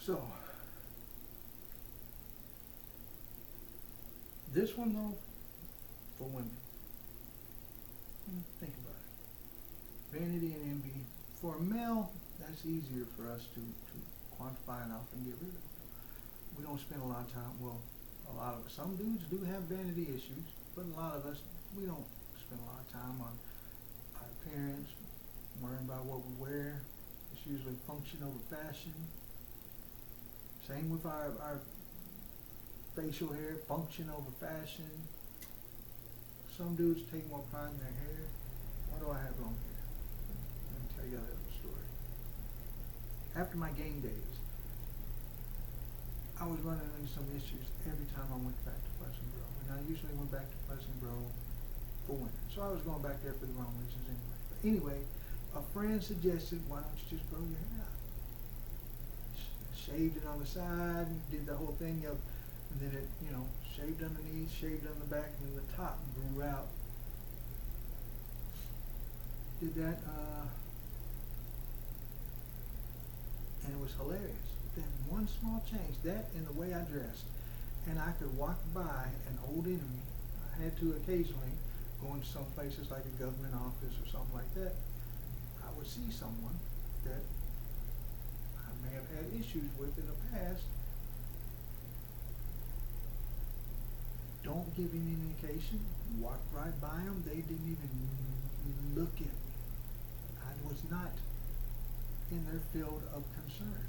So, this one though, for women, think about it. Vanity and envy. For a male, that's easier for us to quantify and often get rid of. We don't spend a lot of time, well, a lot of us, some dudes do have vanity issues, but a lot of us, we don't spend a lot of time on our appearance, worrying about what we wear. It's usually function over fashion. Same with our facial hair, function over fashion. Some dudes take more pride in their hair. Why do I have long hair? Let me tell you a little story. After my game days, I was running into some issues every time I went back to Pleasant Grove. And I usually went back to Pleasant Grove for winter. So I was going back there for the wrong reasons anyway. But anyway, a friend suggested, why don't you just grow your hair out? Shaved it on the side, did the whole thing of, and then it, shaved underneath, shaved on the back, and then the top grew out. Did that, and it was hilarious. Then one small change, that and the way I dressed, and I could walk by an old enemy. I had to occasionally go into some places like a government office or something like that. I would see someone that I may have had issues with in the past. Don't give any indication. Walked right by them. They didn't even look at me. I was not in their field of concern.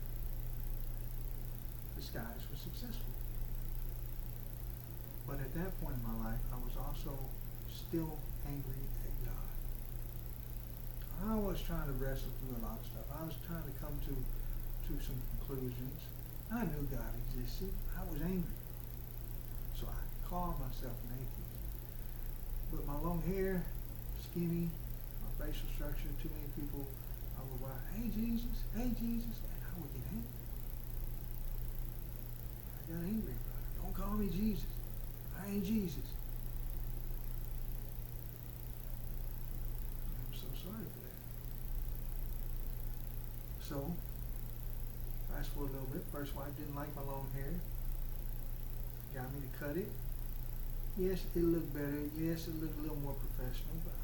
This guy was successful. But at that point in my life, I was also still angry at God. I was trying to wrestle through a lot of stuff. I was trying to come to some conclusions. I knew God existed. I was angry. So I called myself an atheist. But my long hair, skinny, my facial structure, too many people, I would write, hey Jesus, and I would get angry. I got angry about it. Don't call me Jesus. I ain't Jesus. I'm so sorry for that. So, fast forward a little bit. First wife didn't like my long hair. Got me to cut it. Yes, it looked better. Yes, it looked a little more professional. But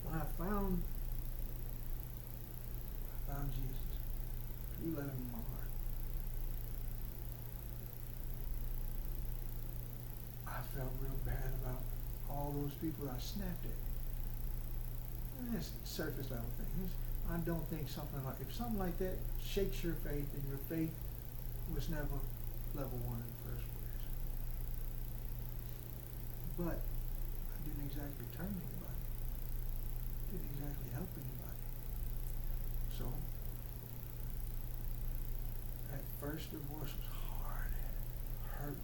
when I found Jesus, He let Him in my heart. I felt real bad about all those people I snapped at. And that's surface level things. I don't think if something like that shakes your faith, and your faith was never level one in the first place. But I didn't exactly turn anybody. Didn't exactly help anybody. So that first divorce was hard. Hurt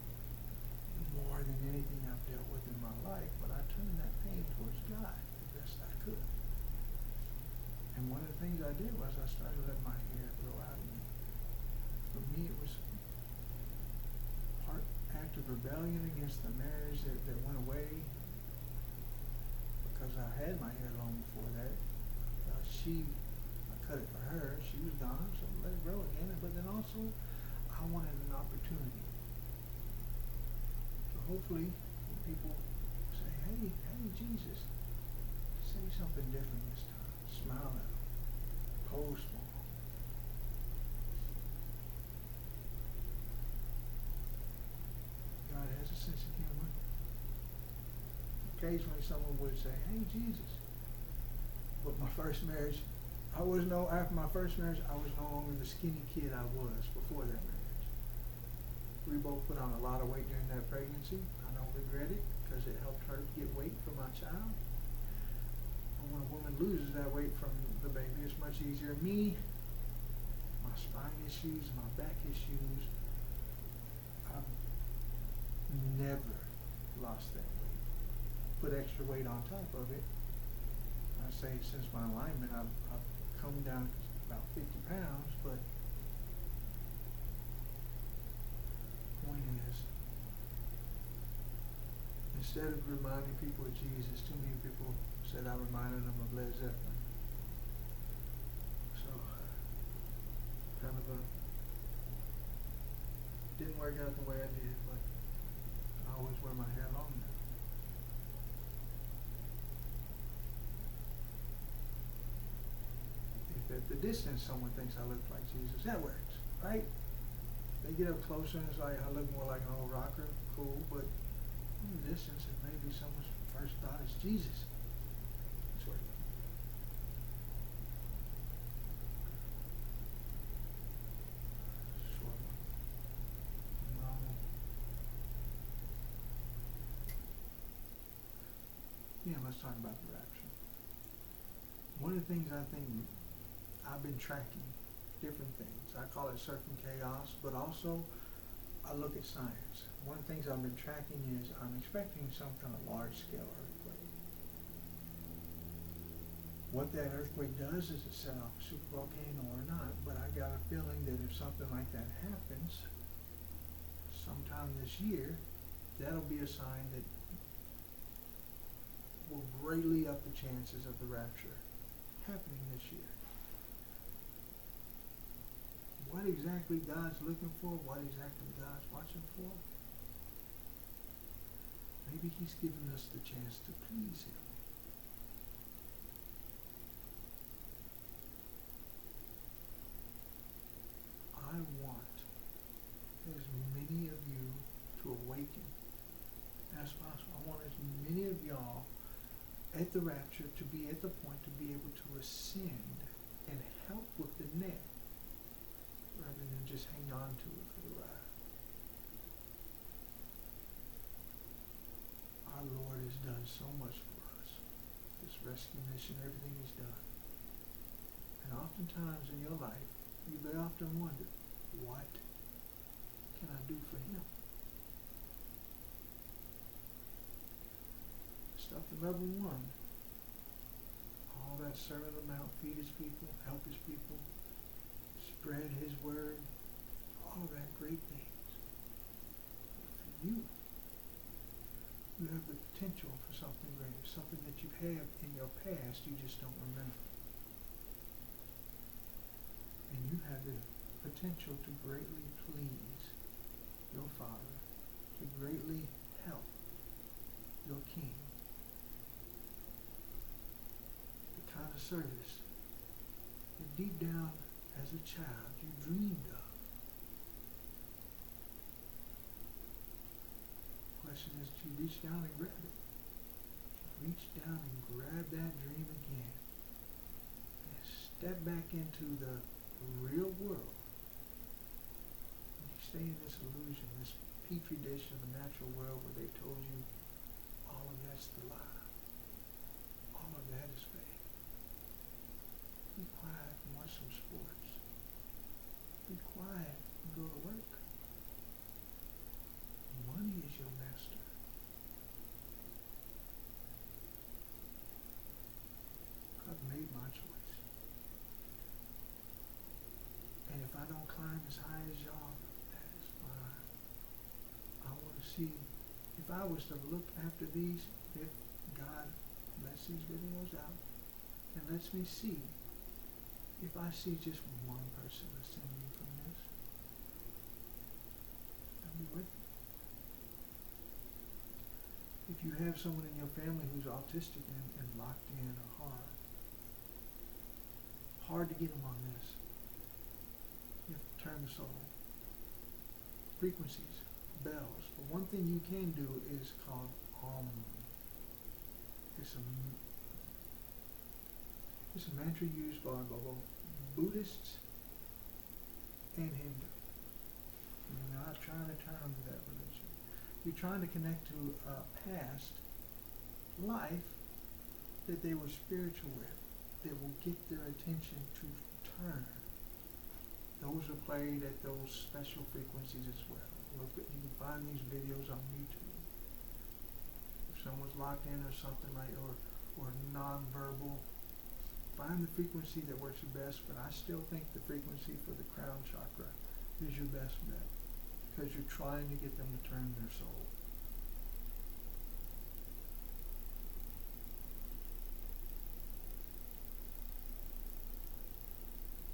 more than anything I've dealt with in my life, but I turned that pain towards God the best I could. And one of the things I did was I started to let my hair grow out of me. For me, it was part act of rebellion against the marriage that went away, because I had my hair long before that. I cut it for her. She was gone, so I let it grow again. But then also, I wanted an opportunity. So hopefully, when people say, hey, Jesus, say something different this time. Smile at them. Pose small. God has a sense of humor. Occasionally someone would say, hey, Jesus. But my first marriage, after my first marriage, I was no longer the skinny kid I was before that marriage. We both put on a lot of weight during that pregnancy. I don't regret it, because it helped her get weight for my child. When a woman loses that weight from the baby, it's much easier. Me, my spine issues, my back issues, I've never lost that weight. Put extra weight on top of it. I say since my alignment, I've come down about 50 pounds, but the point is, instead of reminding people of Jesus, too many people said I reminded them of Led Zeppelin. So, kind of a didn't work out the way I did, but I always wear my hair long now. If at the distance someone thinks I look like Jesus, that works, right? They get up closer and it's like I look more like an old rocker, cool, but from the distance it may be someone's first thought is Jesus. It's working. Short one. Yeah, let's talk about the rapture. One of the things I think I've been tracking different things. I call it surfing chaos, but also I look at science. One of the things I've been tracking is I'm expecting some kind of large-scale earthquake. What that earthquake does is it set off a supervolcano or not, but I got a feeling that if something like that happens sometime this year, that'll be a sign that will greatly up the chances of the rapture happening this year. What exactly God's looking for, what exactly God's watching for, maybe He's given us the chance to please Him. I want as many of you to awaken as possible. I want as many of y'all at the rapture to be at the point to be able to ascend and help with the net rather than just hang on to it for the ride. Our Lord has done so much for us. This rescue mission, everything He's done. And oftentimes in your life, you very often wonder, what can I do for Him? Stuff at level 1. All that Sermon on the Mount, feed His people, help His people, spread His word, all that great things. But for you, you have the potential for something greater, something that you have in your past you just don't remember. And you have the potential to greatly please your Father, to greatly help your King. The kind of service that deep down as a child you dreamed of. The question is, do you reach down and grab it? Do you reach down and grab that dream again and step back into the real world? And you stay in this illusion, this petri dish of the natural world where they told you all of that's the lie. All of that is fake. Be quiet and watch some sports. Be quiet and go to work. Money is your master. I've made my choice. And if I don't climb as high as y'all, that is fine. I want to see, if I was to look after these, if God lets these videos out and lets me see, if I see just one person ascending from this, that'll be worth it. If you have someone in your family who's autistic and locked in or hard to get them on this, you have to turn the soul. Frequencies, bells. But one thing you can do is called it's a mantra used by both Buddhists and Hindu. You're not trying to turn them to that religion. You're trying to connect to a past life that they were spiritual with, that will get their attention to turn. Those are played at those special frequencies as well. Look at, you can find these videos on YouTube. If someone's locked in or something like, or non-verbal, find the frequency that works the best, but I still think the frequency for the crown chakra is your best bet, because you're trying to get them to turn their soul.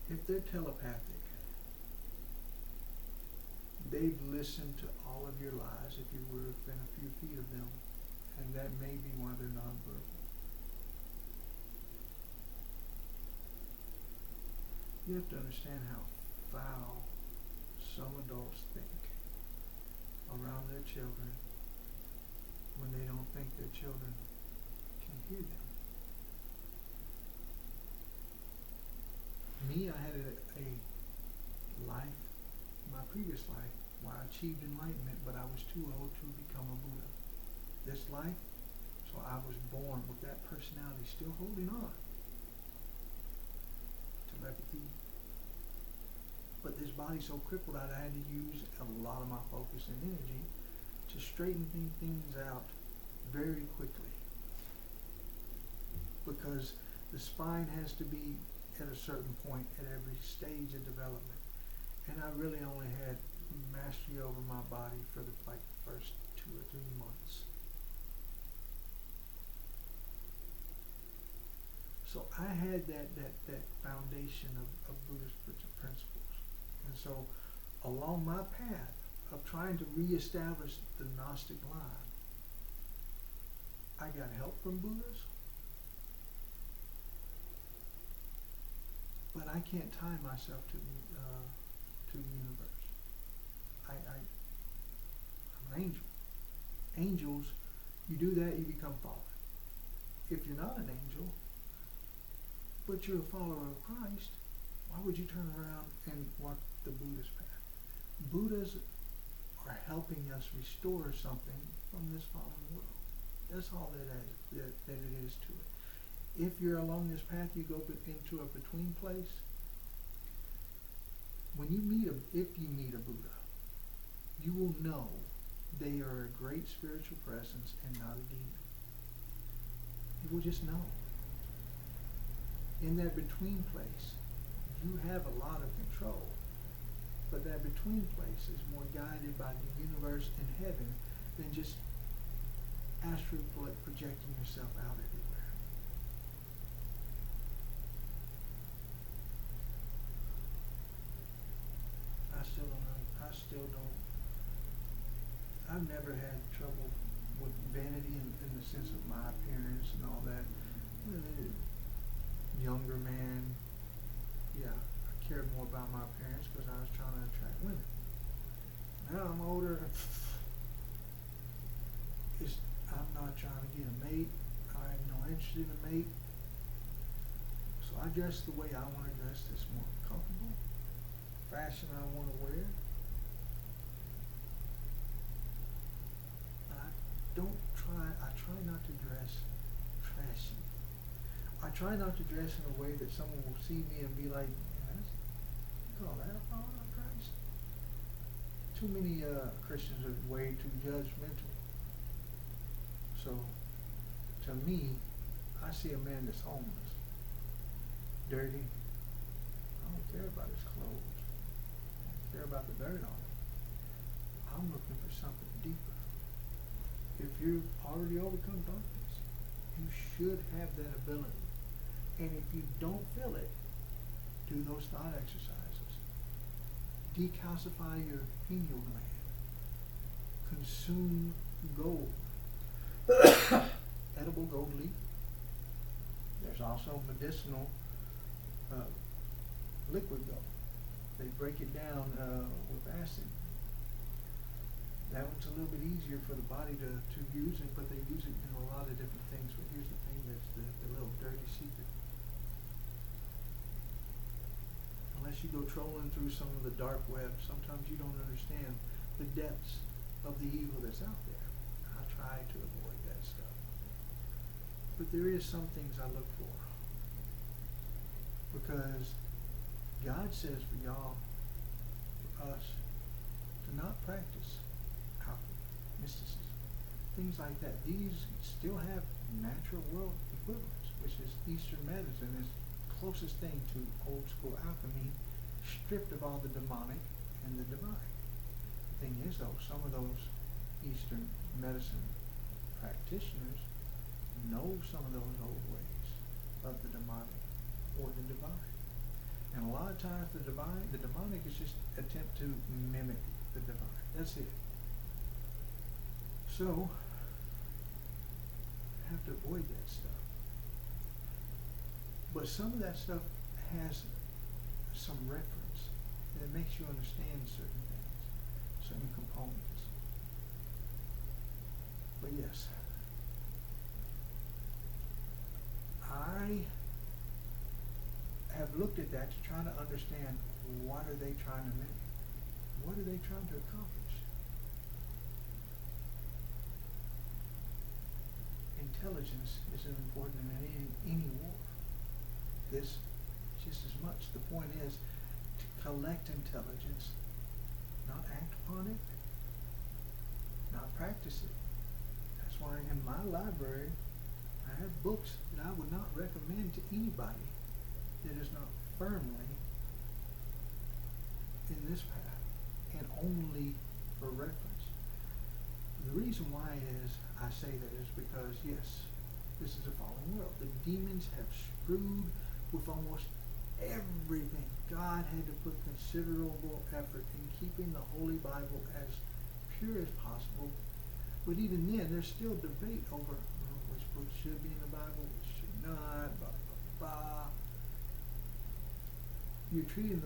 If they're telepathic, they've listened to all of your lies if you were within a few feet of them, and that may be why they're nonverbal. You have to understand how foul some adults think around their children when they don't think their children can hear them. Me, I had a life, my previous life, where I achieved enlightenment, but I was too old to become a Buddha. This life, so I was born with that personality still holding on. Telepathy. But this body's so crippled that I had to use a lot of my focus and energy to straighten things out very quickly. Because the spine has to be at a certain point at every stage of development. And I really only had mastery over my body for the first 2 or 3 months. So I had that foundation of Buddhist principles. And so along my path of trying to reestablish the Gnostic line, I got help from Buddhists, but I can't tie myself to the universe. I'm an angel. Angels, you do that, you become fallen. If you're not an angel, but you're a follower of Christ, why would you turn around and walk the Buddhist path? Buddhas are helping us restore something from this fallen world. That's all that it is to it. If you're along this path, you go into a between place. If you meet a Buddha, you will know they are a great spiritual presence and not a demon. You will just know. In that between place, you have a lot of control, but that between place is more guided by the universe and heaven than just astral projecting yourself out everywhere. I've never had trouble with vanity in the sense of my appearance and all that. Younger man, yeah, I cared more about my appearance because I was trying to attract women. Now I'm older, I'm not trying to get a mate. I have no interest in a mate. So I dress the way I want to dress that's more comfortable, fashion I want to wear. I try not to dress trashy. I try not to dress in a way that someone will see me and be like, yes, you call that a follower of Christ? Too many Christians are way too judgmental. So, to me, I see a man that's homeless, dirty. I don't care about his clothes. I don't care about the dirt on him. I'm looking for something deeper. If you've already overcome darkness, you should have that ability. And if you don't feel it, do those thought exercises. Decalcify your pineal gland. Consume gold. Edible gold leaf. There's also medicinal liquid gold. They break it down with acid. That one's a little bit easier for the body to use it, but they use it in a lot of different things. But here's the thing that's the little dirty secret. Unless you go trolling through some of the dark web, sometimes you don't understand the depths of the evil that's out there. I try to avoid that stuff. But there is some things I look for. Because God says for y'all, for us, to not practice mysticism, things like that. These still have natural world equivalents, which is Eastern medicine is closest thing to old school alchemy, stripped of all the demonic and the divine. The thing is though, some of those Eastern medicine practitioners know some of those old ways of the demonic or the divine. And a lot of times the demonic is just attempt to mimic the divine. That's it. So, have to avoid that stuff. But some of that stuff has some reference that makes you understand certain things, certain components. But yes, I have looked at that to try to understand, what are they trying to make? What are they trying to accomplish? Intelligence is important in any war. This just as much. The point is to collect intelligence, not act upon it, not practice it. That's why in my library I have books that I would not recommend to anybody that is not firmly in this path and only for reference. The reason why is I say that is because, yes, this is a fallen world. The demons have screwed with almost everything. God had to put considerable effort in keeping the Holy Bible as pure as possible. But even then, there's still debate over which books should be in the Bible, which should not, blah, blah, blah. They're treating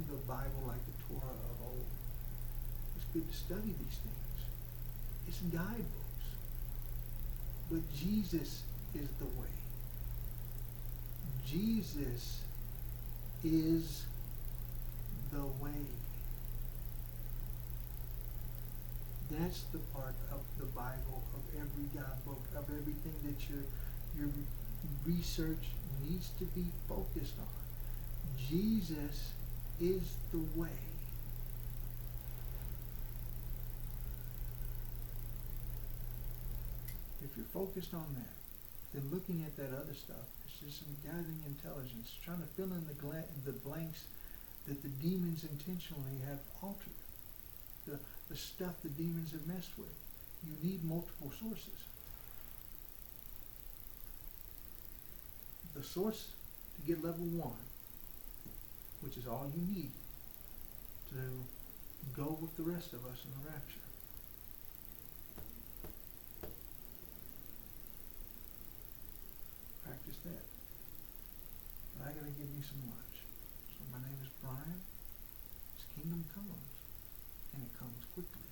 the Bible like the Torah of old. It's good to study these things. It's guidebooks. But Jesus is the way. Jesus is the way. That's the part of the Bible, of every guidebook, of everything that your research needs to be focused on. Jesus is the way. If you're focused on that, then looking at that other stuff, it's just some gathering intelligence, trying to fill in the blanks that the demons intentionally have altered. The stuff the demons have messed with. You need multiple sources. The source to get level 1, which is all you need to go with the rest of us in the rapture. Practice that. But I gotta give me some lunch. So my name is Brian. This kingdom comes, and it comes quickly.